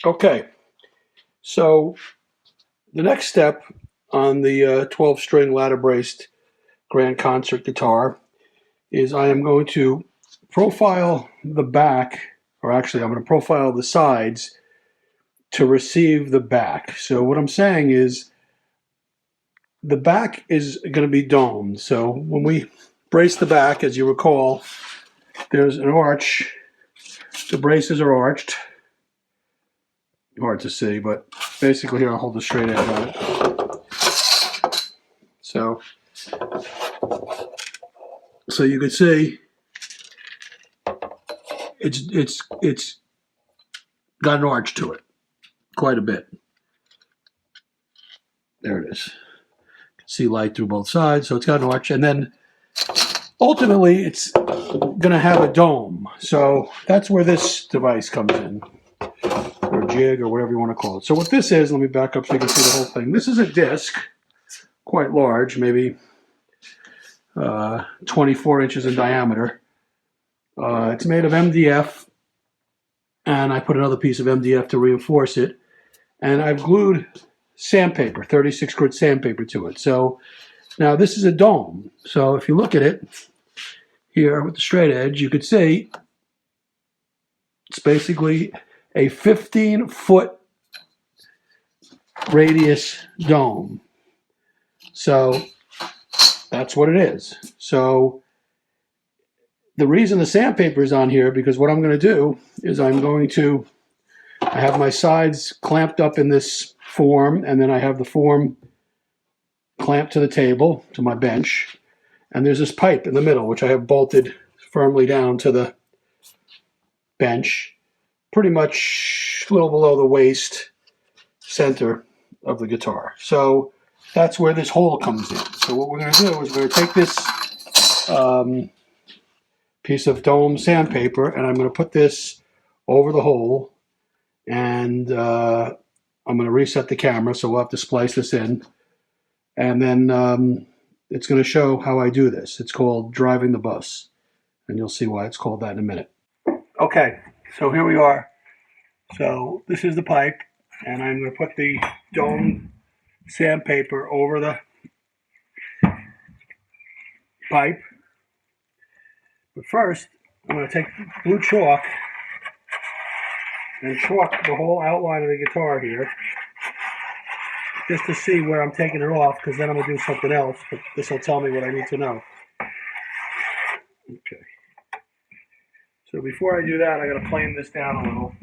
Okay, so the next step on the 12-string ladder-braced grand concert guitar is I am going to profile the back, or actually I'm going to profile the sides to receive the back. So what I'm saying is the back is going to be domed. So when we brace the back, as you recall, there's an arch. The braces are arched. Hard to see, but basically here I'll hold the straight edge on it. So you can see it's got an arch to it, quite a bit. There it is. You can see light through both sides, so it's got an arch, and then ultimately it's going to have a dome. So that's where this device comes in, or jig, or whatever you want to call it. So what this is, let me back up so you can see the whole thing. This is a disc, quite large, maybe 24 inches in diameter. It's made of MDF, and I put another piece of MDF to reinforce it, and I've glued sandpaper, 36 grit sandpaper to it. So now this is a dome. So if you look at it here with the straight edge, you could see it's basically a 15-foot radius dome. So that's what it is. So the reason the sandpaper is on here, because what I'm going to do is I have my sides clamped up in this form, and then I have the form clamped to the table, to my bench, and there's this pipe in the middle, which I have bolted firmly down to the bench, pretty much a little below the waist center of the guitar. So that's where this hole comes in. So what we're going to do is we're going to take this piece of dome sandpaper, and I'm going to put this over the hole, and I'm going to reset the camera, so we'll have to splice this in, and then it's going to show how I do this. It's called driving the bus, and you'll see why it's called that in a minute. Okay, so here we are. So this is the pipe, and I'm going to put the dome sandpaper over the pipe. But first, I'm going to take blue chalk and chalk the whole outline of the guitar here, just to see where I'm taking it off, because then I'm going to do something else, but this will tell me what I need to know. Okay. So before I do that, I got to plane this down a little.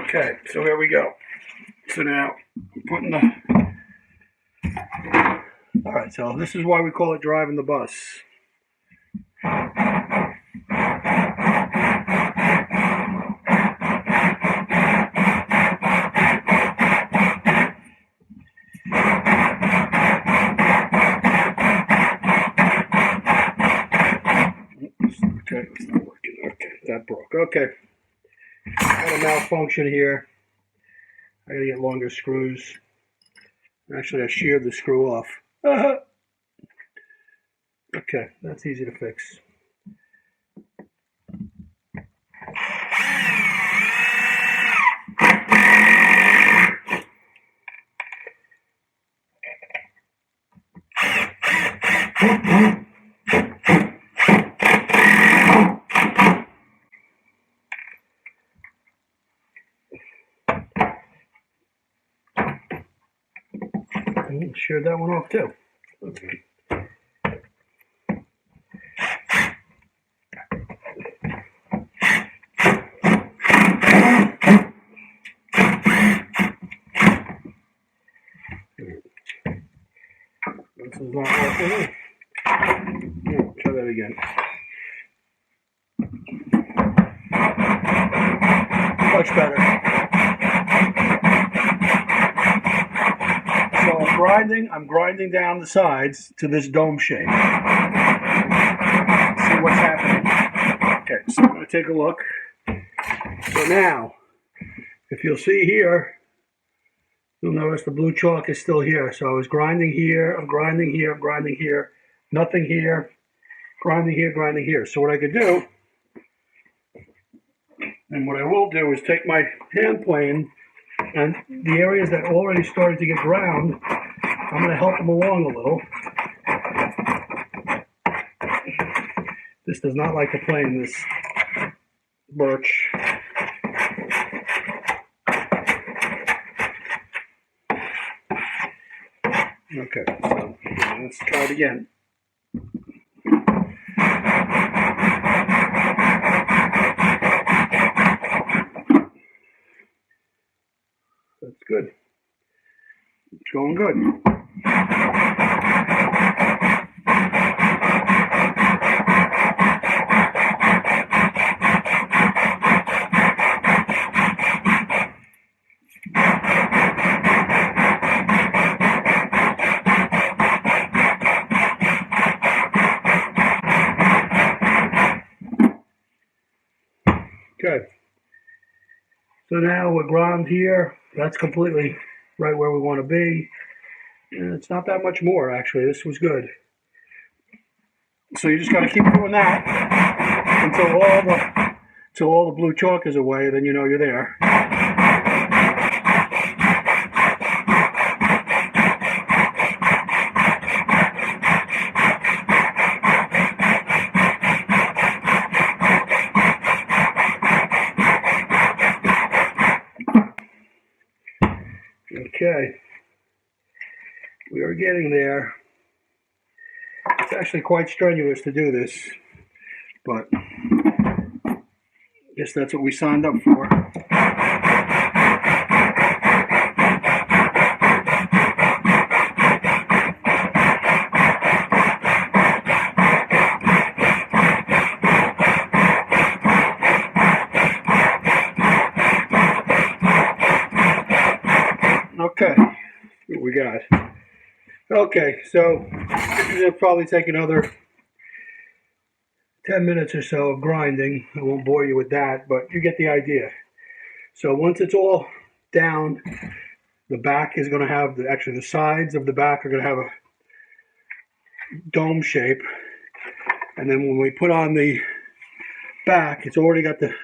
Okay, so here we go. So now I'm putting all right, so this is why we call it driving the bus. Okay, it's not working. Okay, that broke. Okay. Got a malfunction here. I gotta get longer screws. Actually, I sheared the screw off. Okay, that's easy to fix. Sheared that one off too. Okay. This is not working. No, try that again. Much better. I'm grinding down the sides to this dome shape. See what's happening. Okay, so I'm going to take a look. So now, if you'll see here, you'll notice the blue chalk is still here. So I was grinding here, I'm grinding here, I'm grinding here, nothing here, grinding here, grinding here. So what I could do, and what I will do, is take my hand plane, and the areas that already started to get ground, I'm going to help them along a little. This does not like to play in this birch. Okay, so let's try it again. That's good. It's going good. Good. So now we're ground here. That's completely right where we want to be. And it's not that much more, actually. This was good. So you just got to keep doing that until all the blue chalk is away. Then you know you're there. Okay, we are getting there. It's actually quite strenuous to do this, but I guess that's what we signed up for. Okay, what we got. Okay, so it'll probably take another 10 minutes or so of grinding. I won't bore you with that, but you get the idea. So once it's all down, the back is going to have, actually the sides of the back are going to have a dome shape. And then when we put on the back, it's already got the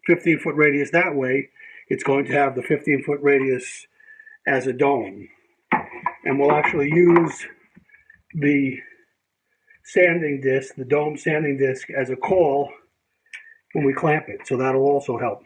15-foot radius that way. It's going to have the 15-foot radius as a dome. And we'll actually use the sanding disc, the dome sanding disc, as a caul when we clamp it. So that'll also help.